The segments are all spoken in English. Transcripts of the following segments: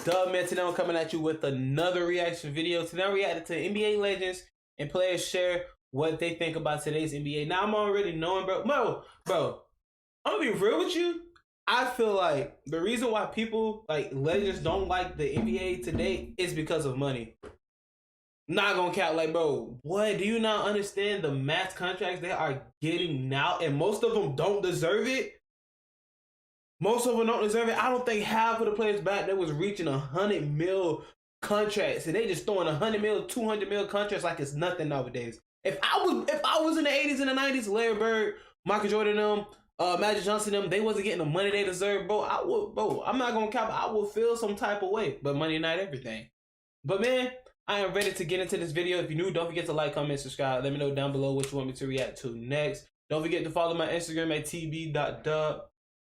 Dub, man. Today I'm coming at you with another reaction video. Today I'm reacting to NBA legends and players share what they think about today's NBA. Now I'm already knowing, bro. Bro, I'm gonna be real with you. I feel like the reason why people like legends don't like the NBA today is because of money. Not gonna count, like, bro, what? Do you not understand the max contracts they are getting now? And most of them don't deserve it. Most of them don't deserve it. I don't think half of the players back there was reaching 100 mil contracts, and they just throwing 100 mil, 200 mil contracts like it's nothing nowadays. If I was in the 80s and the 90s, Larry Bird, Michael Jordan, Magic Johnson, they wasn't getting the money they deserve, bro. I'm not gonna cap. I would feel some type of way, but money not everything. But man, I am ready to get into this video. If you're new, don't forget to like, comment, subscribe. Let me know down below what you want me to react to next. Don't forget to follow my Instagram at tb.dub.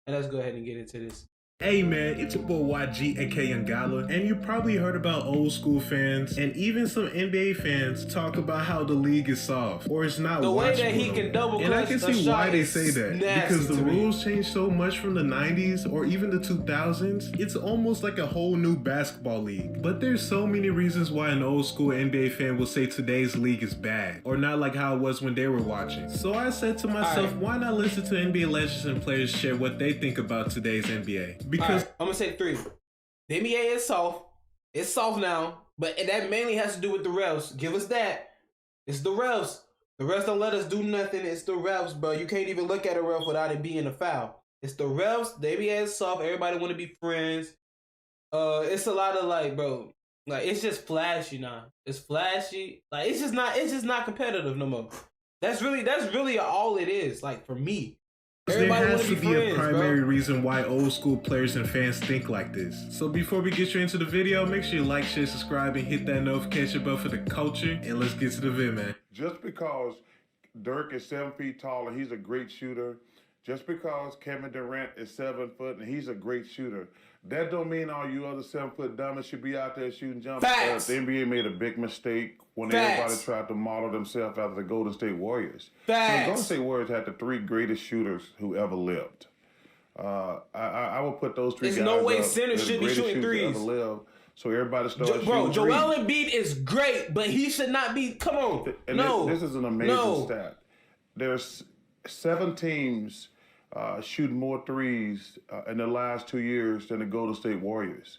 And let's go ahead and get into this. Hey man, it's your boy YG, aka Young Gala, and you probably heard about old school fans and even some NBA fans talk about how the league is soft or it's not the way that watchable. he can double clutch. And I can see why they say that, because the rules changed so much from the 90s or even the 2000s. It's almost like a whole new basketball league. But there's so many reasons why an old school NBA fan will say today's league is bad or not like how it was when they were watching. So I said to myself, why not listen to NBA legends and players share what they think about today's NBA? Because I'm gonna say three. The NBA is soft. It's soft now, but that mainly has to do with the refs. Give us that. It's the refs. The refs don't let us do nothing. It's the refs, bro. You can't even look at a ref without it being a foul. It's the refs. The NBA is soft. Everybody want to be friends. It's a lot of like, bro. Like, it's just flashy now. It's flashy. Like, it's just not competitive no more. That's really all it is. Like, for me. Everybody there has to be a primary reason why old school players and fans think like this. So before we get you into the video, make sure you like, share, subscribe, and hit that notification bell for the culture. And let's get to the vid, man. Just because Dirk is 7 feet tall and he's a great shooter, just because Kevin Durant is 7 foot and he's a great shooter, that don't mean all you other 7 foot dummies should be out there shooting jump shots. The NBA made a big mistake when everybody tried to model themselves after the Golden State Warriors. So the Golden State Warriors had the 3 greatest shooters who ever lived. I will put those 3 guys. There's no way centers should be shooting threes. Ever lived. So everybody started shooting Joel Embiid is great, but he should not be. Come on, and this is an amazing stat. There's 7 teams shooting more threes in the last 2 years than the Golden State Warriors.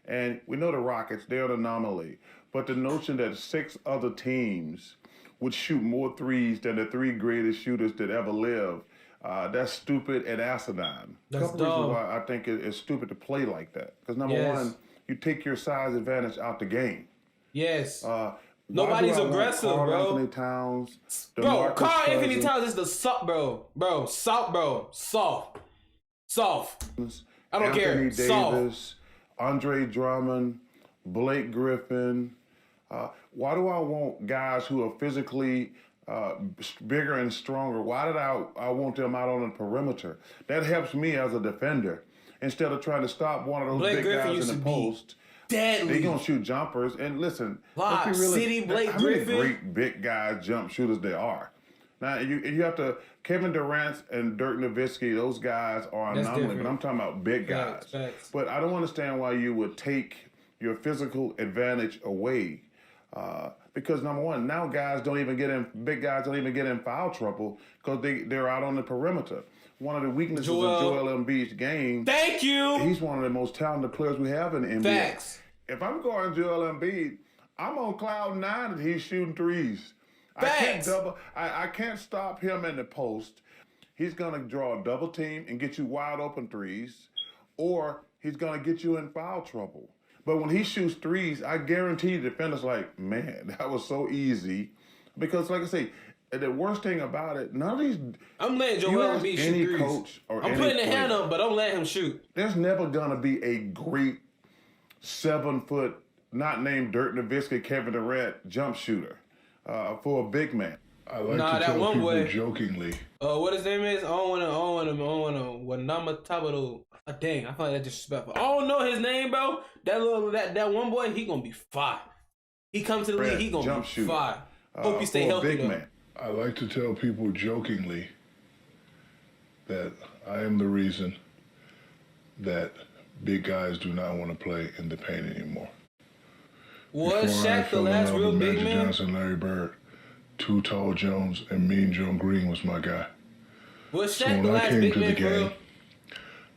And we know the Rockets, they're an anomaly. But the notion that 6 other teams would shoot more threes than the 3 greatest shooters that ever lived, that's stupid and asinine. That's a couple reasons why I think it's stupid to play like that. Because number one, you take your size advantage out the game. Yes. Nobody's aggressive, Karl bro. Anthony Towns, Karl Anthony Towns is the soft, soft. I don't care. Anthony Davis, Andre Drummond, Blake Griffin. Why do I want guys who are physically bigger and stronger? Why did I want them out on the perimeter? That helps me as a defender. Instead of trying to stop one of those big guys in the post, deadly. They gonna shoot jumpers. And listen, Blake Griffin. How many great big guys, jump shooters there are. Now you have to. Kevin Durant and Dirk Nowitzki, those guys are anomaly. But I'm talking about big guys. But I don't understand why you would take your physical advantage away. Because number one, now guys don't even get in. Big guys don't even get in foul trouble because they're out on the perimeter. One of the weaknesses of Joel Embiid's game. Thank you. He's one of the most talented players we have in the NBA. If I'm guarding Joel Embiid, I'm on cloud 9 that he's shooting threes. I can't stop him in the post. He's gonna draw a double team and get you wide open threes, or he's gonna get you in foul trouble. But when he shoots threes, I guarantee the defender's like, man, that was so easy. Because like I say, the worst thing about it, none of these. I'm letting Joel Embiid shoot threes. Coach or I'm putting the hand up, but I'm letting him shoot. There's never gonna be a great 7 foot, not named Dirk Nowitzki, Kevin Durant jump shooter for a big man. I like to tell people jokingly. What his name is? I don't wanna Tabado. Dang, I find that disrespectful. I don't know his name, bro. That one boy, he gonna be fire. He comes to the league, he gonna be fire. Hope you stay healthy, big man. I like to tell people jokingly that I am the reason that big guys do not want to play in the paint anymore. Was Shaq the last real big Magic man? Johnson, Larry Bird, Too Tall Jones, and Mean Joe Green was my guy. Was So Shaq when the I last came big to the man for real? game,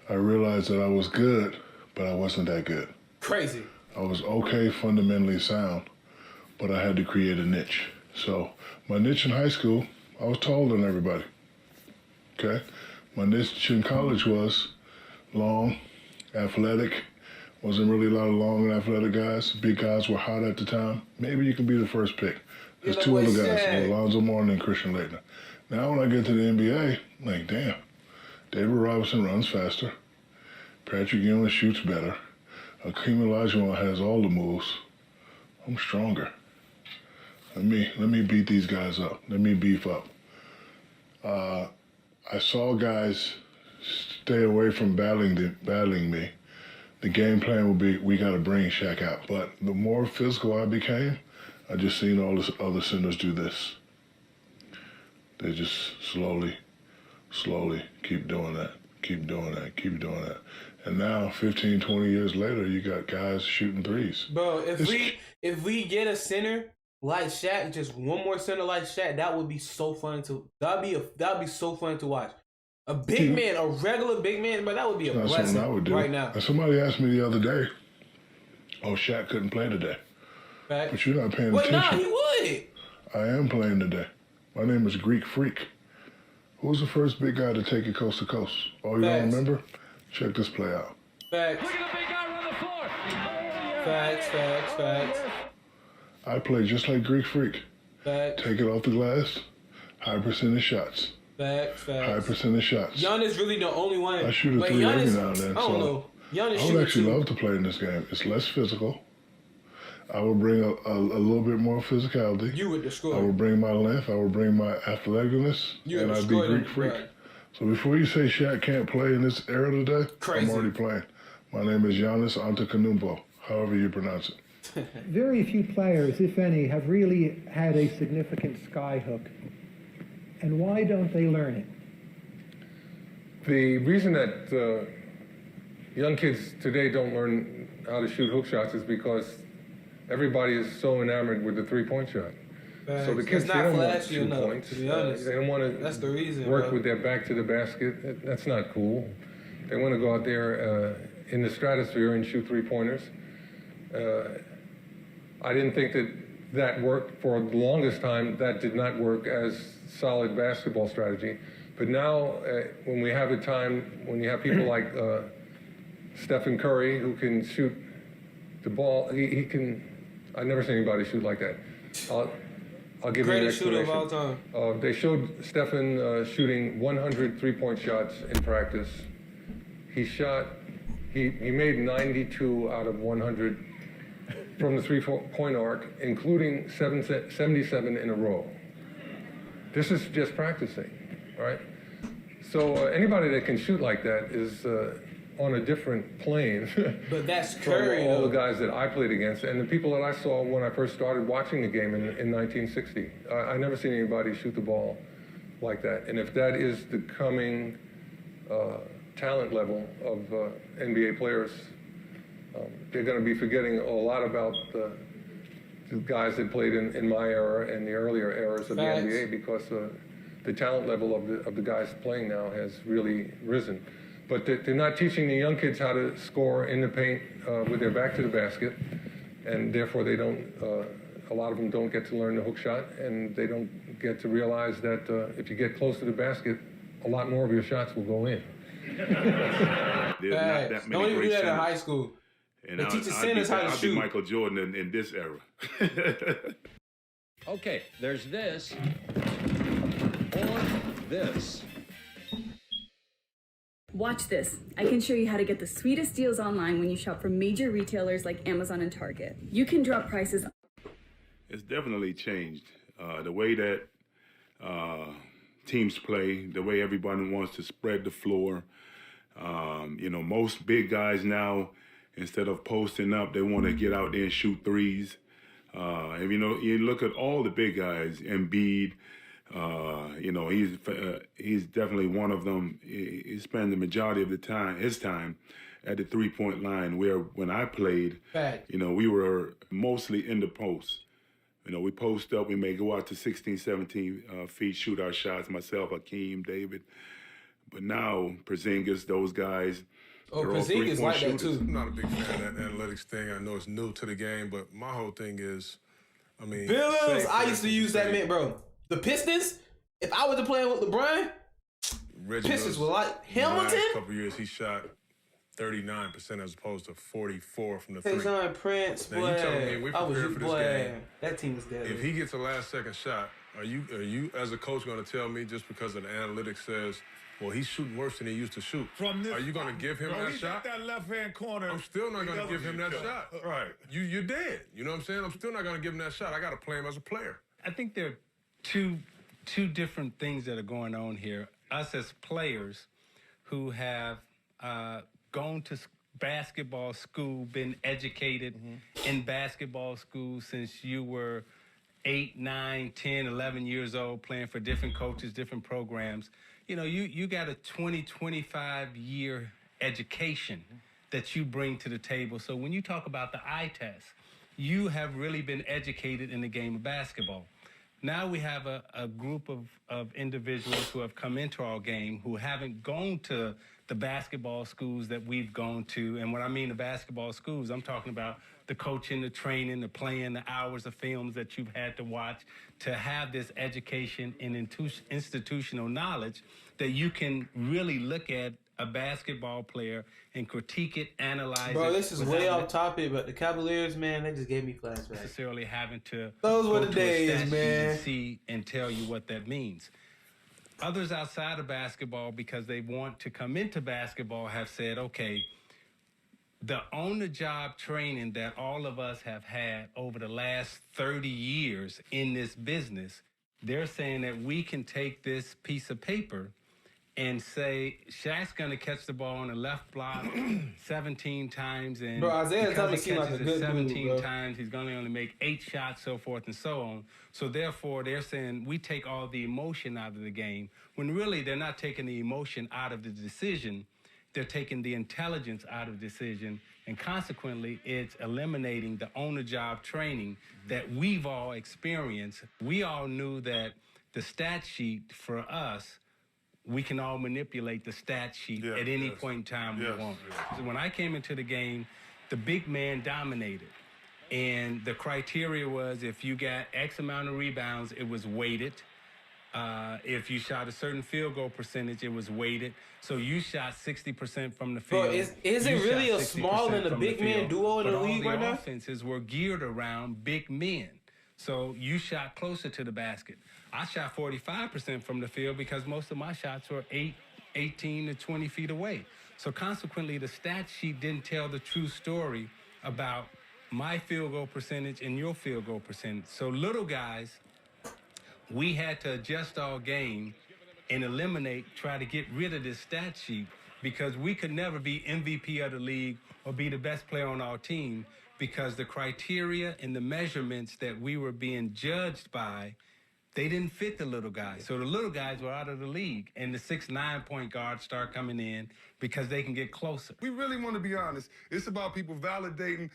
I realized that I was good, but I wasn't that good. Crazy. I was okay, fundamentally sound, but I had to create a niche. So my niche in high school, I was taller than everybody. Okay? My niche in college was long, athletic. Wasn't really a lot of long and athletic guys. Big guys were hot at the time. Maybe you can be the first pick. There's two other guys, Alonzo Mourning and Christian Laettner. Now when I get to the NBA, I'm like, damn, David Robinson runs faster. Patrick Ewing shoots better. Akeem Olajuwon has all the moves. I'm stronger. Let me beat these guys up. Let me beef up. I saw guys stay away from battling me. The game plan would be, we got to bring Shaq out. But the more physical I became, I just seen all the other centers do this. They just slowly keep doing that, keep doing that, keep doing that. And now, 15, 20 years later, you got guys shooting threes. Bro, if we get a center like Shaq, just one more center like Shaq, that would be so fun to. That'd be so fun to watch. A big man, a regular big man, but that would be a blessing I would do right now. And somebody asked me the other day, "Oh, Shaq couldn't play today." Fact. But you're not paying attention. Well, no, he would. I am playing today. My name is Greek Freak. Who was the first big guy to take it coast to coast? Oh, you don't remember? Check this play out. Facts. Look at the big guy run the floor. Facts. I play just like Greek Freak. Facts. Take it off the glass. High percentage shots. Facts. High percentage shots. Giannis really the only one. I shoot a three every now and then. I don't know. Giannis I would actually love to play in this game. It's less physical. I will bring a little bit more physicality. You would destroy. I will bring my length. I will bring my athleticness. And I'd be Greek Freak. Right. So before you say Shaq can't play in this era today, I'm already playing. My name is Giannis Antetokounmpo, however you pronounce it. Very few players, if any, have really had a significant skyhook. And why don't they learn it? The reason that young kids today don't learn how to shoot hook shots is because everybody is so enamored with the three-point shot. So the kids, they don't want 2 points. To be honest. They don't want to That's the reason, work with their back to the basket. That's not cool. They want to go out there in the stratosphere and shoot three-pointers. I didn't think that worked for the longest time. That did not work as solid basketball strategy. But now, when we have a time, when you have people like Stephen Curry who can shoot the ball, he can. I've never seen anybody shoot like that. I'll give you an explanation. Shooter of all time. They showed Stephen shooting 100 three-point shots in practice. He made 92 out of 100 from the three-point arc, including 77 in a row. This is just practicing, all right? So anybody that can shoot like that is on a different plane. But that's Curry. All the guys that I played against and the people that I saw when I first started watching the game in 1960. I never seen anybody shoot the ball like that. And if that is the coming talent level of NBA players, they're going to be forgetting a lot about the guys that played in my era and the earlier eras of the NBA, because the talent level of the guys playing now has really risen. But they're not teaching the young kids how to score in the paint with their back to the basket, and therefore they don't. A lot of them don't get to learn the hook shot, and they don't get to realize that if you get close to the basket, a lot more of your shots will go in. There's not that many. Don't even do that in high school. And they teach the centers how to shoot. I'll be Michael Jordan in this era. Okay, there's this or this. Watch this. I can show you how to get the sweetest deals online when you shop from major retailers like Amazon and Target. You can drop prices. It's definitely changed. The way that teams play, the way everybody wants to spread the floor. Most big guys now, instead of posting up, they want to get out there and shoot threes. And you look at all the big guys, Embiid, he's definitely one of them. He spends the majority of his time at the three-point line, where when I played, Fact. we were mostly in the post. We post up, we may go out to 16, 17 feet, shoot our shots, myself, Hakeem, David. But now, Porzingis, those guys. Oh, Porzingis like that too. I'm not a big fan of that analytics thing. I know it's new to the game, but my whole thing is, Billups, I used to use that, man, bro. The Pistons, if I was to play with LeBron, Pistons were like Hamilton. The last couple years, he shot 39% as opposed to 44 from the three. Tayshaun Prince, now, you telling me we're prepared for this game. That team is dead. If he gets a last-second shot, are you as a coach going to tell me just because of the analytics says, well, he's shooting worse than he used to shoot? Are you going to give him that shot? That left-hand corner. I'm still not going to give him that shot. Right. You're dead. You know what I'm saying? I'm still not going to give him that shot. I got to play him as a player. I think there are two different things that are going on here. Us as players who have gone to basketball school, been educated in basketball school since you were 8, 9, 10, 11 years old, playing for different coaches, different programs. You got a 20, 25-year education that you bring to the table. So when you talk about the eye test, you have really been educated in the game of basketball. Now we have a group of individuals who have come into our game who haven't gone to the basketball schools that we've gone to. And when I mean the basketball schools, I'm talking about the coaching, the training, the playing, the hours of films that you've had to watch to have this education and institutional knowledge that you can really look at a basketball player and critique it, analyze it. Bro, this is way off topic, but the Cavaliers, man, they just gave me flashbacks. Necessarily having to those were the days, man. See and tell you what that means. Others outside of basketball, because they want to come into basketball, have said, okay, the on-the-job training that all of us have had over the last 30 years in this business, they're saying that we can take this piece of paper and say Shaq's going to catch the ball on the left block 17 times, and bro, Isaiah Thomas seems like a good 17 dude, times, he's going to only make 8 shots, so forth and so on. So therefore, they're saying we take all the emotion out of the game, when really they're not taking the emotion out of the decision, they're taking the intelligence out of the decision, and consequently, it's eliminating the on-the-job training that we've all experienced. We all knew that the stat sheet for us, we can all manipulate the stat sheet at any point in time we want. So when I came into the game, the big man dominated. And the criteria was if you got X amount of rebounds, it was weighted. If you shot a certain field goal percentage, it was weighted. So you shot 60% from the field. Bro, is it really a small and a big man duo in the league right now? All the offenses were geared around big men. So you shot closer to the basket. I shot 45% from the field because most of my shots were 18 to 20 feet away. So consequently, the stat sheet didn't tell the true story about my field goal percentage and your field goal percentage. So little guys, we had to adjust our game and try to get rid of this stat sheet, because we could never be MVP of the league or be the best player on our team, because the criteria and the measurements that we were being judged by, they didn't fit the little guys. So the little guys were out of the league, and the 6'9" point guards start coming in because they can get closer. We really want to be honest. It's about people validating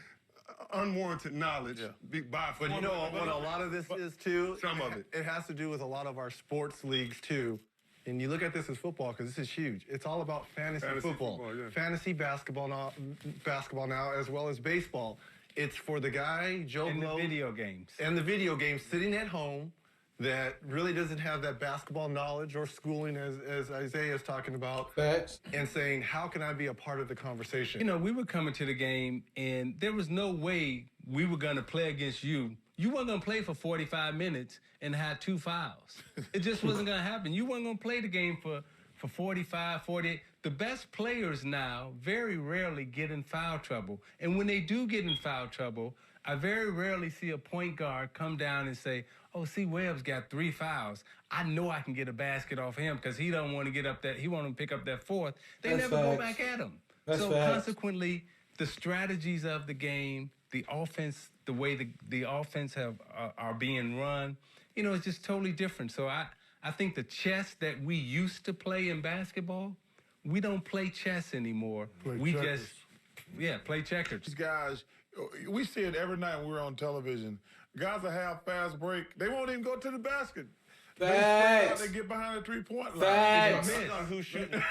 unwarranted knowledge. But you know what a lot of this is, too? Some of it. It has to do with a lot of our sports leagues, too. And you look at this as football, because this is huge. It's all about fantasy football. Fantasy basketball now, as well as baseball. It's for the guy, Joe Blow. And the video games. And the video games, sitting at home, that really doesn't have that basketball knowledge or schooling, as Isaiah is talking about. Facts. And saying, how can I be a part of the conversation? You know, we were coming to the game, and there was no way we were going to play against you. You weren't going to play for 45 minutes and have 2 fouls. It just wasn't going to happen. You weren't going to play the game for 45, 48. The best players now very rarely get in foul trouble. And when they do get in foul trouble, I very rarely see a point guard come down and say, oh, see, Webb's got 3 fouls. I know I can get a basket off him because he don't want to get up that, he want to pick up that 4th. They never go back at him. So consequently, the strategies of the game, the offense, the way the offense are being run, you know, it's just totally different. So I think the chess that we used to play in basketball we don't play chess anymore. We checkers. just play checkers. These guys, we see it every night when we're on television. Guys that have fast break, they won't even go to the basket. Facts. They get behind the 3-point line. Facts. Who's shooting?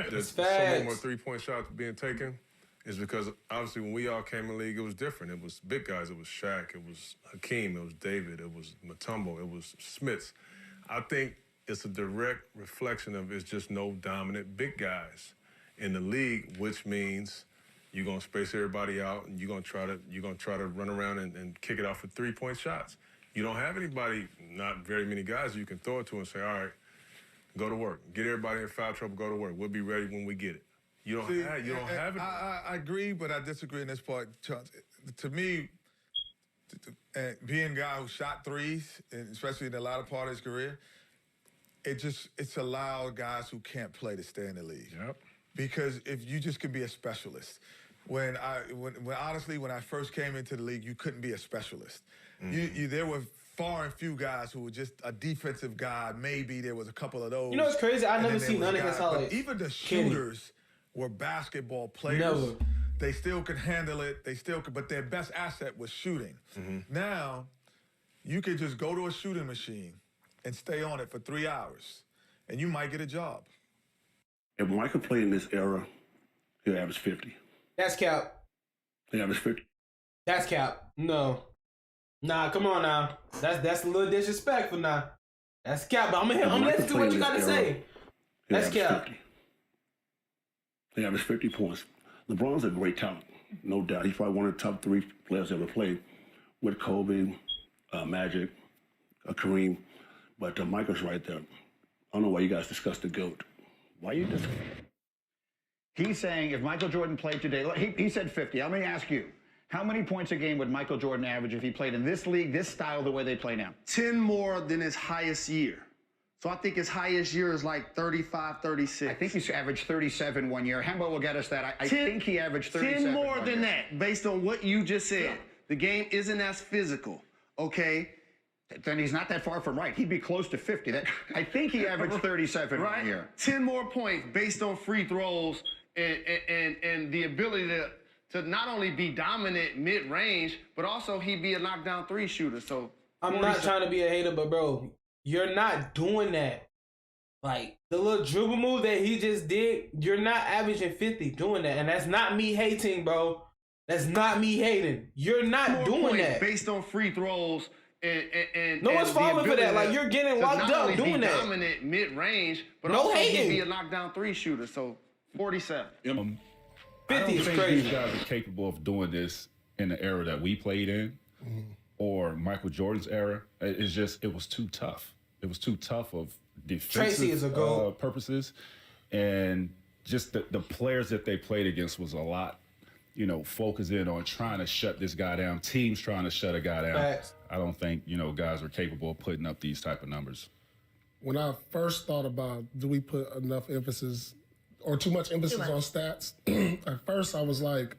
There's so many more 3-point shots being taken is because obviously when we all came in the league, it was different. It was big guys. It was Shaq. It was Hakeem. It was David. It was Mutombo. It was Smits. I think it's a direct reflection of it's just no dominant big guys in the league, which means you're gonna space everybody out and you're gonna try to run around and kick it off with 3-point shots. You don't have anybody, not very many guys you can throw it to and say, all right, go to work. Get everybody in foul trouble, go to work. We'll be ready when we get it. You don't have it. I agree, but I disagree in this part. To me, being a guy who shot threes, and especially in the latter part of his career, it's allowed guys who can't play to stay in the league. Yep. Because if you just could be a specialist. When honestly, when I first came into the league, you couldn't be a specialist. There were far and few guys who were just a defensive guy. Maybe there was a couple of those. You know what's crazy? I never seen none of his highlights. Even the shooters were basketball players. Never. They still could handle it. They still could, but their best asset was shooting. Now, you could just go to a shooting machine and stay on it for 3 hours, and you might get a job. If Michael played in this era, he'll average 50. That's cap. He'll average 50. That's cap. No. Nah, come on now. That's a little disrespectful now. That's cap. But I'm gonna let you do what you gotta say. That's cap. 50. He averaged 50 points. LeBron's a great talent, no doubt. He's probably one of the top 3 players ever played with Kobe, Magic, Kareem. But Michael's right there. I don't know why you guys discuss the GOAT. Why you discuss? He's saying if Michael Jordan played today, he said 50. Let me ask you, how many points a game would Michael Jordan average if he played in this league, this style, the way they play now? 10 more than his highest year. So I think his highest year is like 35, 36. I think he's averaged 37 one year. Hembo will get us that. I think he averaged 37 10 more than that, based on what you just said. Yeah. The game isn't as physical, okay? Then he's not that far from right. He'd be close to 50. I think he averaged 37 one year. 10 more points based on free throws and the ability to not only be dominant mid-range, but also he'd be a knockdown 3 shooter. So I'm not trying to be a hater, but bro, you're not doing that. Like, the little dribble move that he just did, you're not averaging 50 doing that. And that's not me hating, bro. That's not me hating. You're not doing that. Based on free throws and no one's falling for that. Like, you're getting locked up doing that. Dominant mid-range, but also he'd be a knockdown 3 shooter. So 47. 50 is think crazy. These guys are capable of doing this in the era that we played in, or Michael Jordan's era. It's just, it was too tough. It was too tough of defensive purposes, and just the players that they played against was a lot, focused in on trying to shut this guy down. Teams trying to shut a guy down. Facts. I don't think guys are capable of putting up these type of numbers. When I first thought about, do we put enough emphasis or too much emphasis on stats? At first I was like,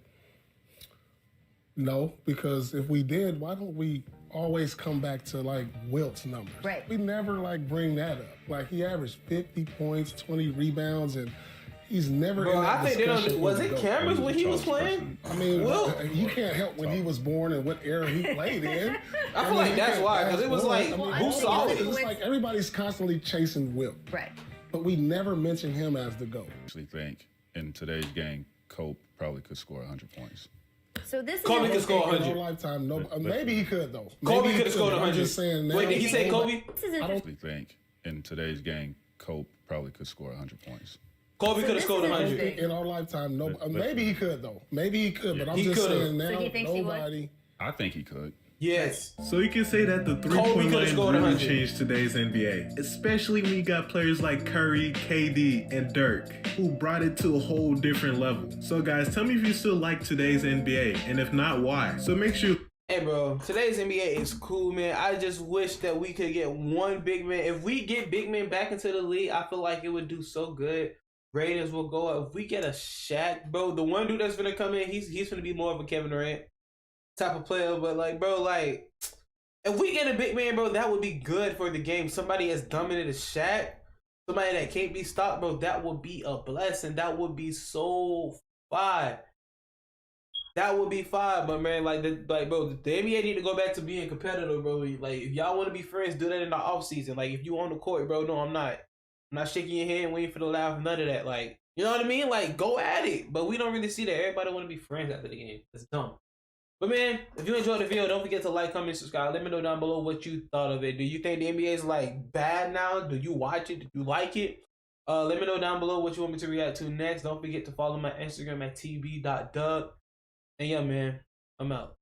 no, because if we did, why don't we always come back to like Wilt's numbers? Right. We never bring that up. Like, he averaged 50 points, 20 rebounds, and he's never in that discussion. Was it cameras when he was playing? I mean, you can't help when he was born and what era he played in. I feel like that's why, because it was like, who saw it? It's like everybody's constantly chasing Wilt. Right. But we never mention him as the GOAT. I actually think in today's game, Kobe probably could score 100 points. So this Kobe is could score 100. In our lifetime, no, maybe he could though. Kobe could have scored 100. I'm just saying now. Wait, did he say Kobe? I actually think in today's game, Kobe probably could score 100 points. Kobe could have scored 100. In our lifetime, no. Maybe he could though. Maybe he could, but I'm just saying now, nobody. I think he could. Yes. So you can say that the three-point line really changed today's NBA, especially when you got players like Curry, KD, and Dirk, who brought it to a whole different level. So guys, tell me if you still like today's NBA, and if not, why? So make sure... Hey bro, today's NBA is cool, man. I just wish that we could get one big man. If we get big men back into the league, I feel like it would do so good. Ratings will go up. If we get a Shaq, bro, the one dude that's gonna come in, he's gonna be more of a Kevin Durant type of player. But like, bro, like, if we get a big man, bro, that would be good for the game. Somebody as dominant as Shaq. somebody that can't be stopped, bro, that would be a blessing. That would be so fire. That would be fire, but man, bro, the NBA need to go back to being competitive, bro. Like, if y'all want to be friends, do that in the off season. Like, if you on the court, bro, no, I'm not shaking your hand, waiting for the laugh, none of that. Like, you know what I mean? Like, go at it. But we don't really see that. Everybody want to be friends after the game. It's dumb. But man, if you enjoyed the video, don't forget to like, comment, subscribe. Let me know down below what you thought of it. Do you think the NBA is like bad now? Do you watch it? Do you like it? Let me know down below what you want me to react to next. Don't forget to follow my Instagram at tb.dub. And yeah, man, I'm out.